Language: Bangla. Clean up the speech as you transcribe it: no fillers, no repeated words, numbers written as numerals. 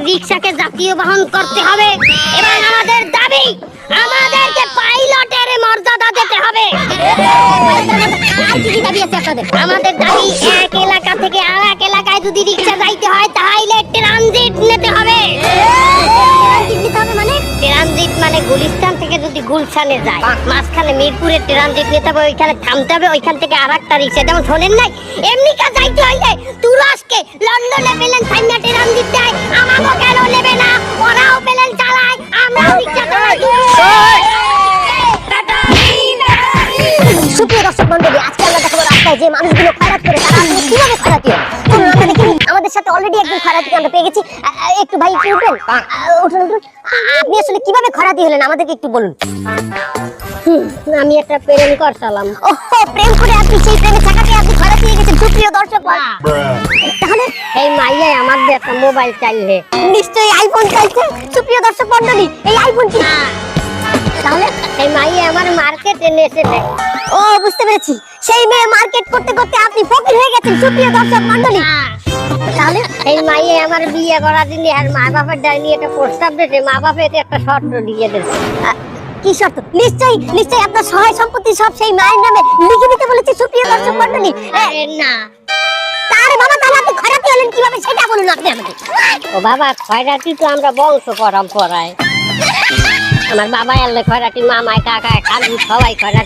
রিকশাকে জাতীয় বাহন করতে হবে এবং আমাদের দাবি আমাদেরকে পাইলটের মর্যাদা দিতে হবে। আমাদের দাবি এক এলাকা থেকে আরেক এলাকায় যদি রিকশা যাইতে হয় তাহলে ট্রানজিট নিতে হবে। ট্রানজিট মানে গুলিস্তান থেকে যদি গুলশানে যায় মাঝখানে মিরপুরের ট্রানজিট নিতে হবে, ওইখানে থামতে হবে, ওইখান থেকে আরেকটা রিকশা, যেমন শোনেন নাই এমনি কা যাইতে হইলে তুরস্কে লন্ডনে প্লেন থাইমা ট্রানজিট দেয়, আমারও কেন নেবে না? ওরাও প্লেন চালায়, আমরাও রিকশা চালাই। সুপ্রিয় দর্শক মন্ডলী, আজকে আমরা দেখাবো রাস্তায় যে মানুষগুলো খয়রাত করে তারা আসলে কিভাবে খয়রাতি হয়। চলুন আমরা দেখি। আমাদের সাথে অলরেডি একজন খয়রাতিকে আমরা পেয়ে গেছি। একটু ভাই একটু উঠবেন, উঠুন উঠুন। আপনি আসলে কিভাবে খয়রাতি হলেন আমাদেরকে একটু বলুন। আমি একটা প্রেম করছিলাম। ওহো, প্রেম করে আপনি সেই প্রেমে থাকাকে আপনি খয়রাতি হয়ে গেছেন। সুপ্রিয় দর্শক, তাহলে এই মাইয়া আমার একটা মোবাইল চাইলে নিশ্চয়ই আইফোন চাইছে। সুপ্রিয় দর্শক মন্ডলী, এই আইফোন কি? তাহলে এই মাইয়া আমার মার্কেটে নেছে দেয়। ও, বুঝতে পেরেছি। সেই মেয়ে মার্কেট করতে করতে আপনি ফকির হয়ে গেছেন। সুপ্রিয় দর্শক মন্ডলী, তাহলে এই মাইয়া আমার বিয়ে করার দিনে আর মা বাবার ডাইনি একটা প্রস্তাব দিয়েছে, মা বাবা এতে একটা শর্ত দিয়ে দিয়েছে। কি শর্ত? নিশ্চয়ই নিশ্চয়ই আপনার সহায় সম্পত্তি সব সেই মায়ের নামে লিখে দিতে বলেছে। সুপ্রিয় দর্শক মন্ডলী, না তার বাবা, তাহলে আপনি খয়রাতি হলেন কিভাবে সেটা বলুন আপনি আমাকে। ও বাবা, খয়রাতি তো আমরা বংশ পরম্পরায়, আমার বাবা এলে খয়রাতি, মামায় কাকায় কালু সবাই খয়রাতি।